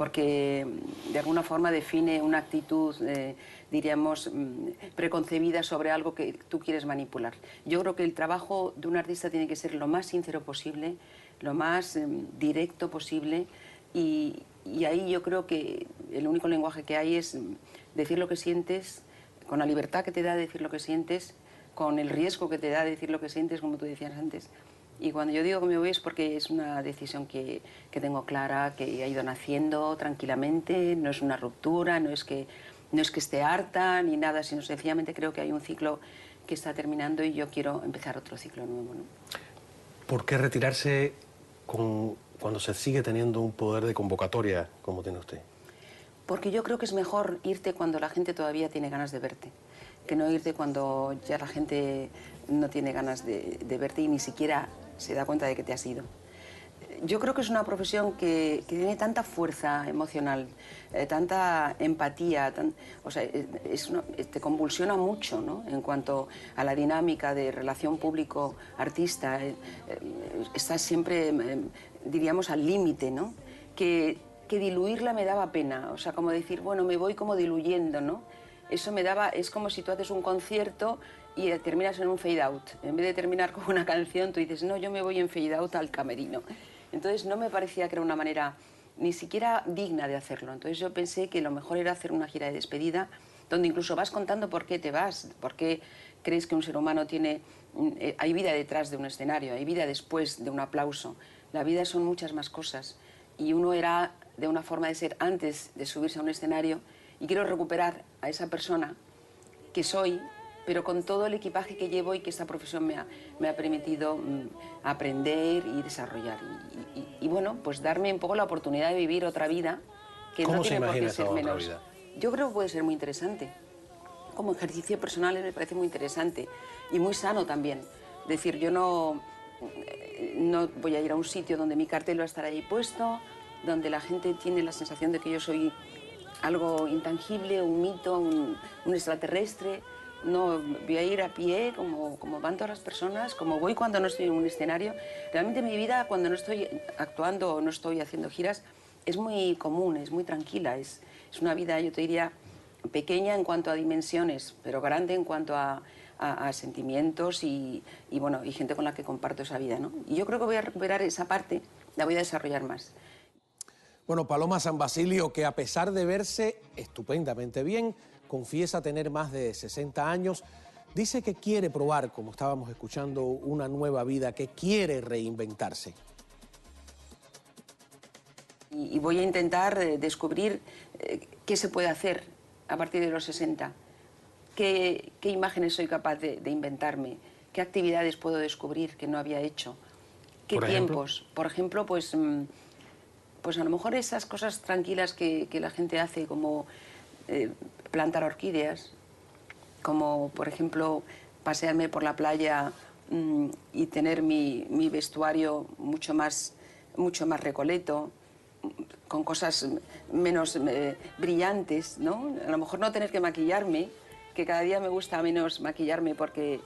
porque de alguna forma define una actitud, diríamos, preconcebida sobre algo que tú quieres manipular. Yo creo que el trabajo de un artista tiene que ser lo más sincero posible, lo más directo posible, y ahí yo creo que el único lenguaje que hay es decir lo que sientes, con la libertad que te da de decir lo que sientes, con el riesgo que te da de decir lo que sientes, como tú decías antes. Y cuando yo digo que me voy es porque es una decisión que tengo clara, que ha ido naciendo tranquilamente, no es una ruptura, no es que esté harta ni nada, sino sencillamente creo que hay un ciclo que está terminando y yo quiero empezar otro ciclo nuevo, ¿no? ¿Por qué retirarse cuando se sigue teniendo un poder de convocatoria como tiene usted? Porque yo creo que es mejor irte cuando la gente todavía tiene ganas de verte, que no irte cuando ya la gente no tiene ganas de verte y ni siquiera se da cuenta de que te has ido. Yo creo que es una profesión que tiene tanta fuerza emocional, tanta empatía, o sea, te convulsiona mucho, ¿no? En cuanto a la dinámica de relación público-artista, estás siempre, diríamos, al límite, ¿no? Que diluirla me daba pena, o sea, como decir, bueno, me voy como diluyendo, ¿no? Eso me daba, es como si tú haces un concierto y terminas en un fade out. En vez de terminar con una canción, tú dices, no, yo me voy en fade out al camerino. Entonces no me parecía que era una manera ni siquiera digna de hacerlo. Entonces yo pensé que lo mejor era hacer una gira de despedida, donde incluso vas contando por qué te vas, por qué crees que un ser humano tiene... hay vida detrás de un escenario, hay vida después de un aplauso. La vida son muchas más cosas. Y uno era de una forma de ser antes de subirse a un escenario, y quiero recuperar a esa persona que soy, pero con todo el equipaje que llevo y que esta profesión me ha permitido aprender y desarrollar. Y bueno, pues darme un poco la oportunidad de vivir otra vida que no tiene por qué ser menos. Yo creo que puede ser muy interesante. Como ejercicio personal me parece muy interesante y muy sano también. Es decir, yo no voy a ir a un sitio donde mi cartel va a estar ahí puesto, donde la gente tiene la sensación de que yo soy algo intangible, un mito, un extraterrestre. No, voy a ir a pie como van todas las personas, como voy cuando no estoy en un escenario. Realmente mi vida, cuando no estoy actuando o no estoy haciendo giras, es muy común, es muy tranquila. Es una vida, yo te diría, pequeña en cuanto a dimensiones, pero grande en cuanto a sentimientos y bueno, y gente con la que comparto esa vida, ¿no? Y yo creo que voy a recuperar esa parte, la voy a desarrollar más. Bueno, Paloma San Basilio, que a pesar de verse estupendamente bien, confiesa tener más de 60 años, dice que quiere probar, como estábamos escuchando, una nueva vida, que quiere reinventarse. Y voy a intentar descubrir qué se puede hacer a partir de los 60, qué imágenes soy capaz de inventarme, qué actividades puedo descubrir que no había hecho, qué tiempos. Por ejemplo, pues a lo mejor esas cosas tranquilas que la gente hace, como plantar orquídeas, como por ejemplo pasearme por la playa y tener mi vestuario mucho más recoleto, con cosas menos brillantes, ¿no? A lo mejor no tener que maquillarme, que cada día me gusta menos maquillarme, porque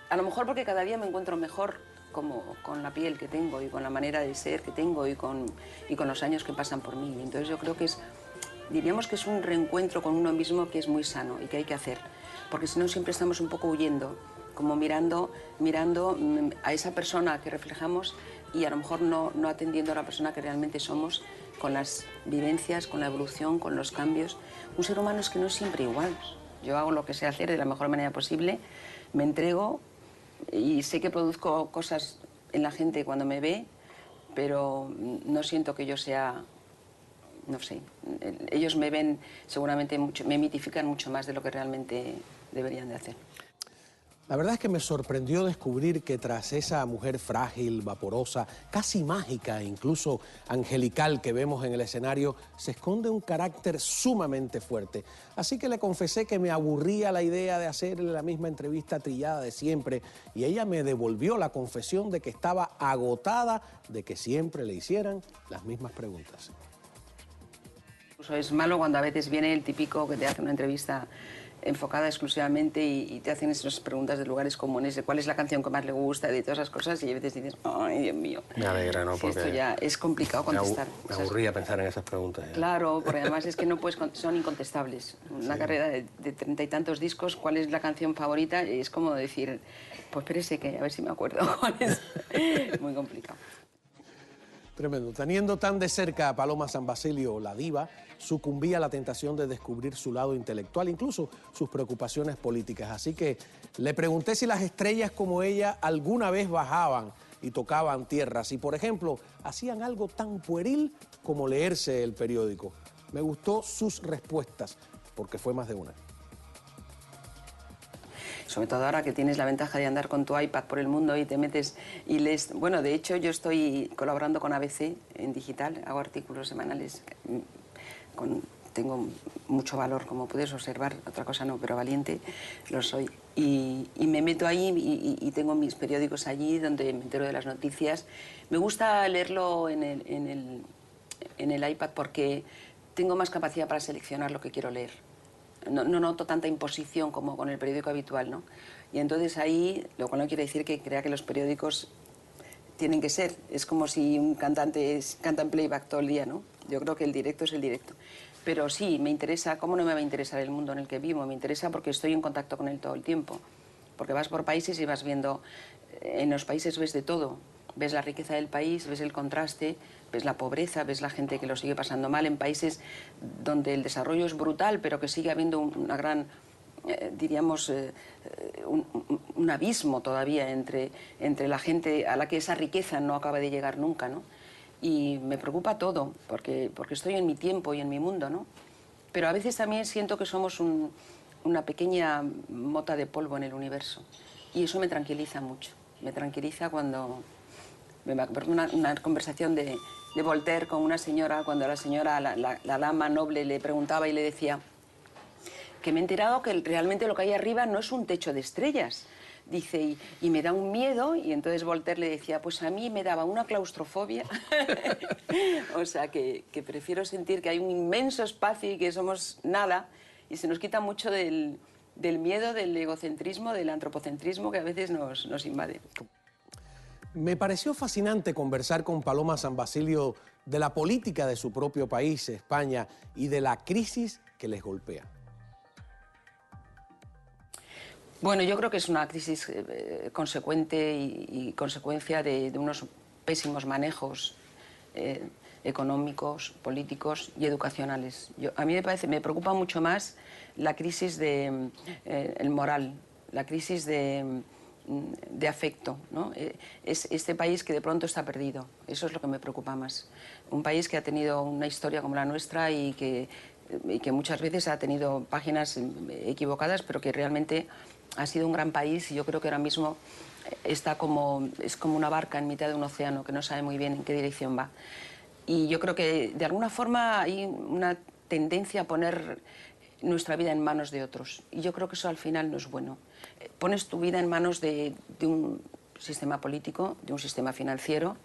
a lo mejor porque cada día me encuentro mejor con la piel que tengo y con la manera de ser que tengo y con los años que pasan por mí. Entonces yo creo que diríamos que es un reencuentro con uno mismo que es muy sano y que hay que hacer, porque si no siempre estamos un poco huyendo, como mirando a esa persona que reflejamos y a lo mejor no atendiendo a la persona que realmente somos, con las vivencias, con la evolución, con los cambios. Un ser humano es que no es siempre igual. Yo hago lo que sé hacer de la mejor manera posible, me entrego y sé que produzco cosas en la gente cuando me ve, pero no siento que yo sea, no sé, ellos me ven seguramente mucho, me mitifican mucho más de lo que realmente deberían de hacer. La verdad es que me sorprendió descubrir que tras esa mujer frágil, vaporosa, casi mágica e incluso angelical que vemos en el escenario, se esconde un carácter sumamente fuerte. Así que le confesé que me aburría la idea de hacerle la misma entrevista trillada de siempre y ella me devolvió la confesión de que estaba agotada de que siempre le hicieran las mismas preguntas. Es malo cuando a veces viene el típico que te hace una entrevista enfocada exclusivamente y te hacen esas preguntas de lugares comunes, de cuál es la canción que más le gusta, de todas esas cosas, y a veces dices, ay, Dios mío. Me alegra, ¿no? Sí, porque esto ya es complicado contestar. Me aburría pensar en esas preguntas. Ya. Claro, porque además es que no puedes, son incontestables. Una carrera de 30 y tantos discos, ¿cuál es la canción favorita? Es como decir, pues espérese que a ver si me acuerdo cuál es. Muy complicado. Tremendo. Teniendo tan de cerca a Paloma San Basilio, la diva, sucumbía a la tentación de descubrir su lado intelectual, incluso sus preocupaciones políticas. Así que le pregunté si las estrellas como ella alguna vez bajaban y tocaban tierra, si por ejemplo hacían algo tan pueril como leerse el periódico. Me gustó sus respuestas, porque fue más de una. Sobre todo ahora que tienes la ventaja de andar con tu iPad por el mundo y te metes y lees. Bueno, de hecho yo estoy colaborando con ABC en digital, hago artículos semanales, tengo mucho valor, como puedes observar, otra cosa no, pero valiente lo soy. Y me meto ahí y tengo mis periódicos allí donde me entero de las noticias. Me gusta leerlo en el iPad porque tengo más capacidad para seleccionar lo que quiero leer. No noto tanta imposición como con el periódico habitual, ¿no? Y entonces ahí, lo cual no quiere decir que crea que los periódicos tienen que ser. Es como si un cantante canta en playback todo el día, ¿no? Yo creo que el directo es el directo. Pero sí, me interesa. ¿Cómo no me va a interesar el mundo en el que vivo? Me interesa porque estoy en contacto con él todo el tiempo. Porque vas por países y vas viendo... En los países ves de todo. Ves la riqueza del país, ves el contraste, ves la pobreza, ves la gente que lo sigue pasando mal en países donde el desarrollo es brutal, pero que sigue habiendo una gran, diríamos, un abismo todavía entre la gente a la que esa riqueza no acaba de llegar nunca, ¿no? Y me preocupa todo, porque estoy en mi tiempo y en mi mundo, ¿no? Pero a veces también siento que somos una pequeña mota de polvo en el universo. Y eso me tranquiliza mucho. Me tranquiliza cuando... Me acuerdo una conversación de Voltaire con una señora, cuando la señora, la dama noble, le preguntaba y le decía que me he enterado que realmente lo que hay arriba no es un techo de estrellas. Dice, y me da un miedo, y entonces Voltaire le decía, pues a mí me daba una claustrofobia. O sea, que prefiero sentir que hay un inmenso espacio y que somos nada, y se nos quita mucho del miedo, del egocentrismo, del antropocentrismo que a veces nos invade. Me pareció fascinante conversar con Paloma San Basilio de la política de su propio país, España, y de la crisis que les golpea. Bueno, yo creo que es una crisis consecuente y consecuencia de unos pésimos manejos económicos, políticos y educacionales. A mí me preocupa mucho más la crisis el moral, la crisis de afecto, ¿no? Es este país que de pronto está perdido. Eso es lo que me preocupa más. Un país que ha tenido una historia como la nuestra y que muchas veces ha tenido páginas equivocadas, pero que realmente ha sido un gran país y yo creo que ahora mismo es como una barca en mitad de un océano que no sabe muy bien en qué dirección va. Y yo creo que de alguna forma hay una tendencia a poner nuestra vida en manos de otros. Y yo creo que eso al final no es bueno. Pones tu vida en manos de un sistema político, de un sistema financiero,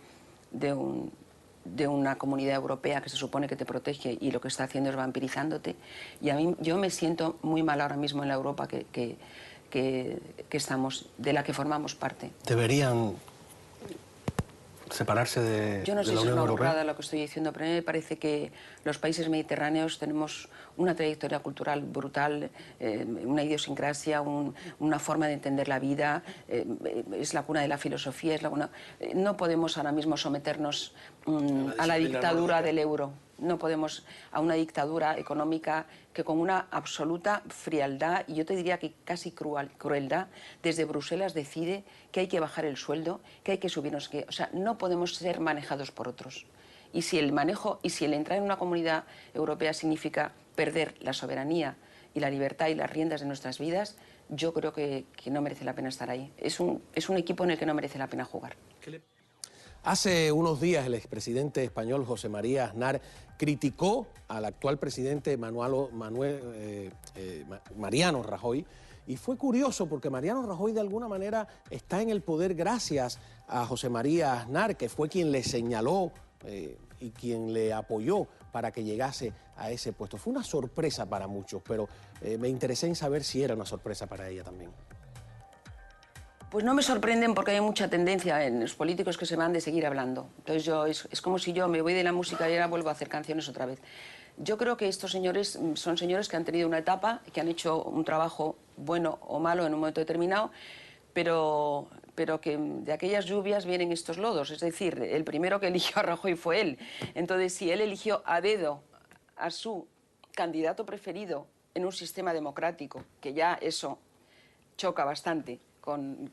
de una comunidad europea que se supone que te protege y lo que está haciendo es vampirizándote. Y yo me siento muy mal ahora mismo en la Europa que estamos, de la que formamos parte. ¿Deberían separarse de la Unión Europea? Yo no sé si es una burrada lo que estoy diciendo, pero a mí me parece que los países mediterráneos tenemos una trayectoria cultural brutal, una idiosincrasia, una forma de entender la vida, es la cuna de la filosofía, no podemos ahora mismo someternos a la dictadura del euro. No podemos a una dictadura económica que con una absoluta frialdad, y yo te diría que casi crueldad, desde Bruselas decide que hay que bajar el sueldo, que hay que subirnos, o sea, no podemos ser manejados por otros. Y si el entrar en una comunidad europea significa perder la soberanía y la libertad y las riendas de nuestras vidas, yo creo que no merece la pena estar ahí. Es un equipo en el que no merece la pena jugar. Hace unos días el expresidente español José María Aznar criticó al actual presidente Mariano Rajoy, y fue curioso porque Mariano Rajoy de alguna manera está en el poder gracias a José María Aznar, que fue quien le señaló y quien le apoyó para que llegase a ese puesto. Fue una sorpresa para muchos, pero me interesé en saber si era una sorpresa para ella también. Pues no me sorprenden porque hay mucha tendencia en los políticos que se van de seguir hablando. Entonces es como si yo me voy de la música y ahora vuelvo a hacer canciones otra vez. Yo creo que estos señores son señores que han tenido una etapa, que han hecho un trabajo bueno o malo en un momento determinado, pero que de aquellas lluvias vienen estos lodos. Es decir, el primero que eligió a Rajoy fue él. Entonces, si él eligió a dedo a su candidato preferido en un sistema democrático, que ya eso choca bastante con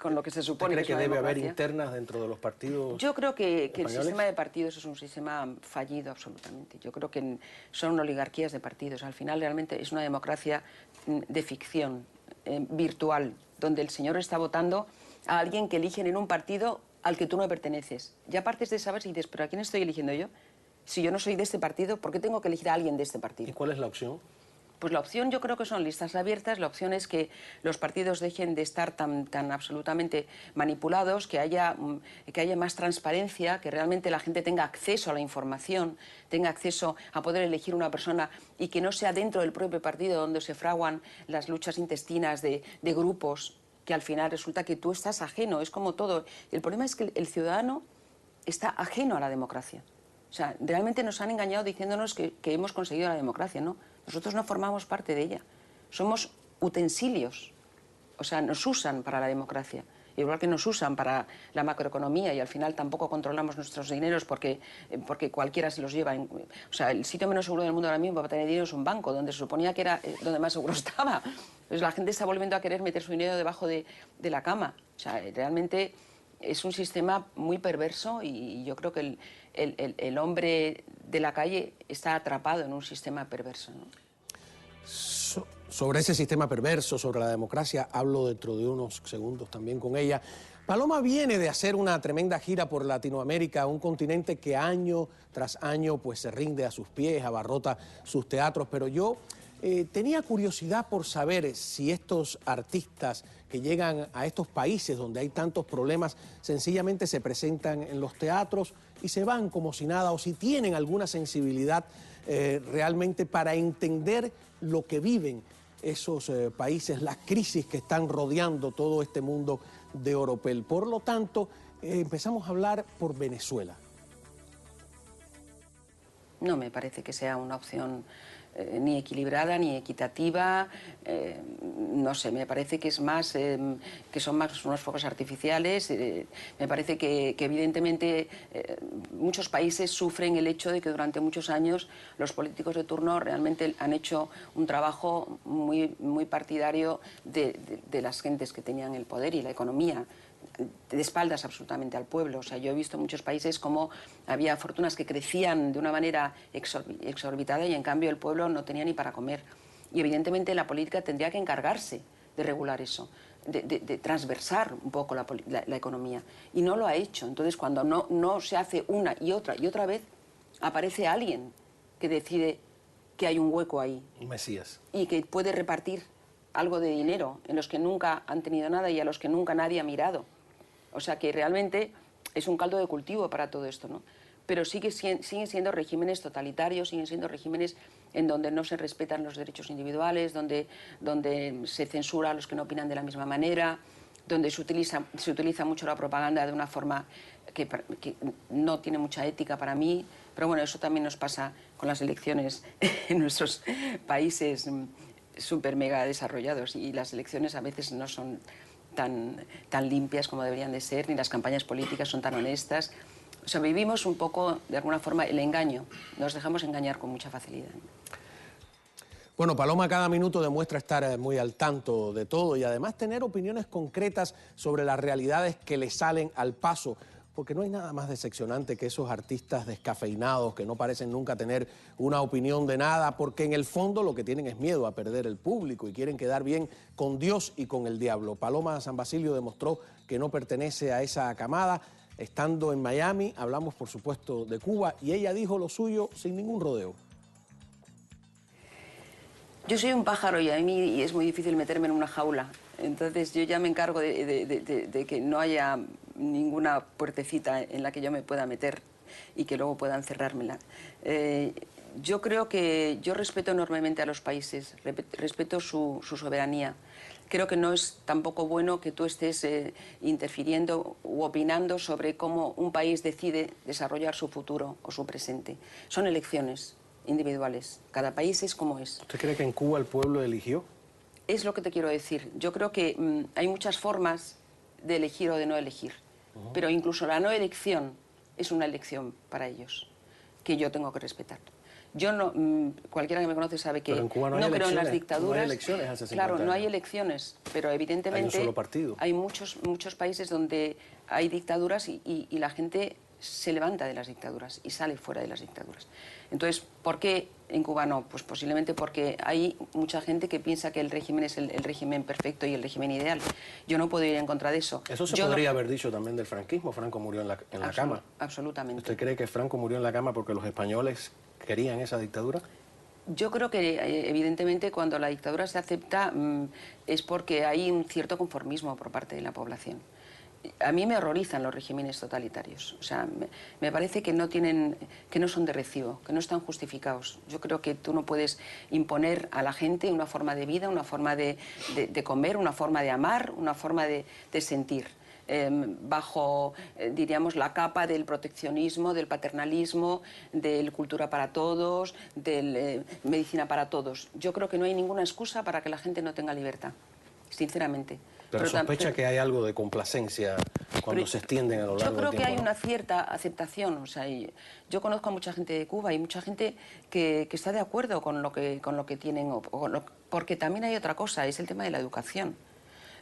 lo que se supone ¿Usted cree que debe haber democracia. Internas dentro de los partidos? Yo creo que el españoles? sistema de partidos es un sistema fallido absolutamente. Yo creo que son oligarquías de partidos. Al final realmente es una democracia de ficción, virtual, donde el señor está votando a alguien que eligen en un partido al que tú no perteneces. Ya partes de saber y dices, ¿pero a quién estoy eligiendo yo? Si yo no soy de este partido, ¿por qué tengo que elegir a alguien de este partido? ¿Y cuál es la opción? Pues la opción yo creo que son listas abiertas, la opción es que los partidos dejen de estar tan absolutamente manipulados, que haya más transparencia, que realmente la gente tenga acceso a la información, tenga acceso a poder elegir una persona y que no sea dentro del propio partido donde se fraguan las luchas intestinas de grupos, que al final resulta que tú estás ajeno, es como todo. El problema es que el ciudadano está ajeno a la democracia. O sea, realmente nos han engañado diciéndonos que hemos conseguido la democracia, ¿no? Nosotros no formamos parte de ella. Somos utensilios. O sea, nos usan para la democracia. Igual que nos usan para la macroeconomía y al final tampoco controlamos nuestros dineros porque cualquiera se los lleva. O sea, el sitio menos seguro del mundo ahora mismo para tener dinero es un banco, donde se suponía que era donde más seguro estaba. Pues la gente está volviendo a querer meter su dinero debajo de la cama. O sea, realmente es un sistema muy perverso y yo creo que el hombre de la calle está atrapado en un sistema perverso, ¿no? Sobre ese sistema perverso, sobre la democracia, hablo dentro de unos segundos también con ella. Paloma viene de hacer una tremenda gira por Latinoamérica, un continente que año tras año pues se rinde a sus pies, abarrota sus teatros, pero yo tenía curiosidad por saber si estos artistas que llegan a estos países donde hay tantos problemas sencillamente se presentan en los teatros y se van como si nada, o si tienen alguna sensibilidad realmente para entender lo que viven esos países, las crisis que están rodeando todo este mundo de oropel. Por lo tanto, empezamos a hablar por Venezuela. No me parece que sea una opción ni equilibrada ni equitativa, no sé, me parece que es más, que son más unos fuegos artificiales. Me parece que evidentemente muchos países sufren el hecho de que durante muchos años los políticos de turno realmente han hecho un trabajo muy partidario de las gentes que tenían el poder y la economía, de espaldas absolutamente al pueblo. O sea, yo he visto en muchos países cómo había fortunas que crecían de una manera exorbitada y en cambio el pueblo no tenía ni para comer. Y evidentemente la política tendría que encargarse de regular eso, de transversar un poco la economía. Y no lo ha hecho. Entonces, cuando no se hace una y otra vez, aparece alguien que decide que hay un hueco ahí. Un Mesías. Y que puede repartir algo de dinero en los que nunca han tenido nada y a los que nunca nadie ha mirado. O sea que realmente es un caldo de cultivo para todo esto, ¿no? Pero siguen siendo regímenes totalitarios, siguen siendo regímenes en donde no se respetan los derechos individuales, donde se censura a los que no opinan de la misma manera, donde se utiliza mucho la propaganda de una forma que no tiene mucha ética para mí. Pero bueno, eso también nos pasa con las elecciones en nuestros países súper mega desarrollados, y las elecciones a veces no son tan limpias como deberían de ser, ni las campañas políticas son tan honestas. O sea, vivimos un poco, de alguna forma, el engaño. Nos dejamos engañar con mucha facilidad. Bueno, Paloma cada minuto demuestra estar muy al tanto de todo y además tener opiniones concretas sobre las realidades que le salen al paso, porque no hay nada más decepcionante que esos artistas descafeinados que no parecen nunca tener una opinión de nada, porque en el fondo lo que tienen es miedo a perder el público y quieren quedar bien con Dios y con el diablo. Paloma San Basilio demostró que no pertenece a esa camada. Estando en Miami, hablamos por supuesto de Cuba y ella dijo lo suyo sin ningún rodeo. Yo soy un pájaro y a mí es muy difícil meterme en una jaula. Entonces yo ya me encargo de que no haya ninguna puertecita en la que yo me pueda meter. y que luego puedan cerrármela. Yo creo que yo respeto enormemente a los países, respeto su soberanía. Creo que no es tampoco bueno que tú estés interfiriendo u opinando sobre cómo un país decide desarrollar su futuro o su presente. Son elecciones individuales. Cada país es como es. ¿Usted cree que en Cuba el pueblo eligió? Es lo que te quiero decir. Yo creo que hay muchas formas de elegir o de no elegir. Pero incluso la no elección es una elección para ellos, que yo tengo que respetar. Yo no, cualquiera que me conoce sabe que pero en Cuba no creo en las dictaduras. No hay elecciones hace 50 claro, no hay años. elecciones, pero evidentemente hay un solo partido. Hay muchos países donde hay dictaduras y la gente se levanta de las dictaduras y sale fuera de las dictaduras. Entonces, ¿por qué en Cuba no? Pues posiblemente porque hay mucha gente que piensa que el régimen es el régimen perfecto y el régimen ideal. Yo no puedo ir en contra de eso. Eso se podría haber dicho también del franquismo. Franco murió en la cama. Absolutamente. ¿Usted cree que Franco murió en la cama porque los españoles querían esa dictadura? Yo creo que evidentemente cuando la dictadura se acepta es porque hay un cierto conformismo por parte de la población. A mí me horrorizan los regímenes totalitarios. O sea, me parece que no son de recibo, que no están justificados. Yo creo que tú no puedes imponer a la gente una forma de vida, una forma de comer, una forma de amar, una forma de sentir. Bajo, diríamos, la capa del proteccionismo, del paternalismo, del cultura para todos, del medicina para todos. Yo creo que no hay ninguna excusa para que la gente no tenga libertad, sinceramente. Pero sospecha que hay algo de complacencia cuando se extienden a lo largo del tiempo. Yo creo que hay una cierta aceptación. O sea, yo conozco a mucha gente de Cuba y mucha gente que está de acuerdo con lo que tienen, porque también hay otra cosa, es el tema de la educación.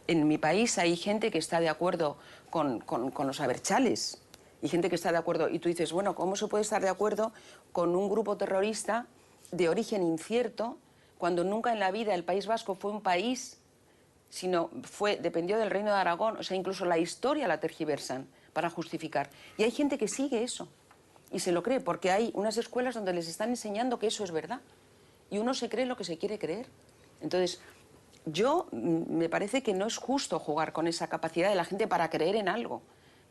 En mi país hay gente que está de acuerdo con los abertzales y gente que está de acuerdo. Y tú dices, bueno, ¿cómo se puede estar de acuerdo con un grupo terrorista de origen incierto cuando nunca en la vida el País Vasco fue un país, sino dependió del Reino de Aragón? O sea, incluso la historia la tergiversan para justificar. Y hay gente que sigue eso y se lo cree, porque hay unas escuelas donde les están enseñando que eso es verdad. Y uno se cree lo que se quiere creer. Entonces, me parece que no es justo jugar con esa capacidad de la gente para creer en algo.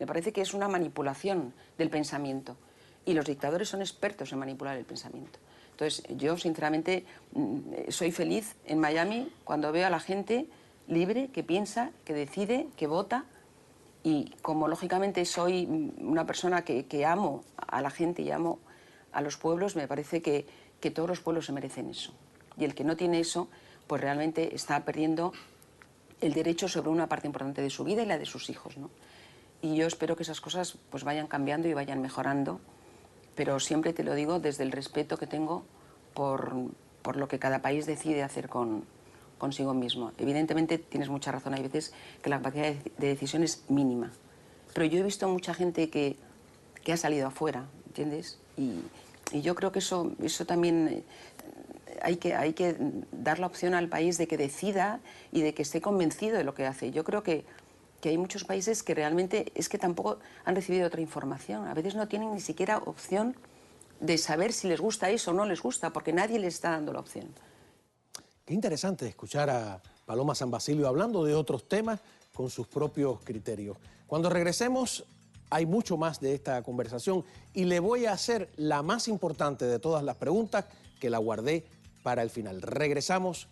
Me parece que es una manipulación del pensamiento. Y los dictadores son expertos en manipular el pensamiento. Entonces, yo, sinceramente, soy feliz en Miami cuando veo a la gente libre, que piensa, que decide, que vota. Y como, lógicamente, soy una persona que amo a la gente y amo a los pueblos, me parece que todos los pueblos se merecen eso. Y el que no tiene eso, pues realmente está perdiendo el derecho sobre una parte importante de su vida y la de sus hijos, ¿no? Y yo espero que esas cosas pues vayan cambiando y vayan mejorando, pero siempre te lo digo desde el respeto que tengo por lo que cada país decide hacer consigo mismo. Evidentemente tienes mucha razón, hay veces que la capacidad de decisión es mínima, pero yo he visto mucha gente que ha salido afuera, ¿entiendes? Y yo creo que eso también hay que dar la opción al país de que decida y de que esté convencido de lo que hace. Yo creo que hay muchos países que realmente es que tampoco han recibido otra información. A veces no tienen ni siquiera opción de saber si les gusta eso o no les gusta, porque nadie les está dando la opción. Qué interesante escuchar a Paloma San Basilio hablando de otros temas con sus propios criterios. Cuando regresemos, hay mucho más de esta conversación y le voy a hacer la más importante de todas las preguntas, que la guardé para el final. Regresamos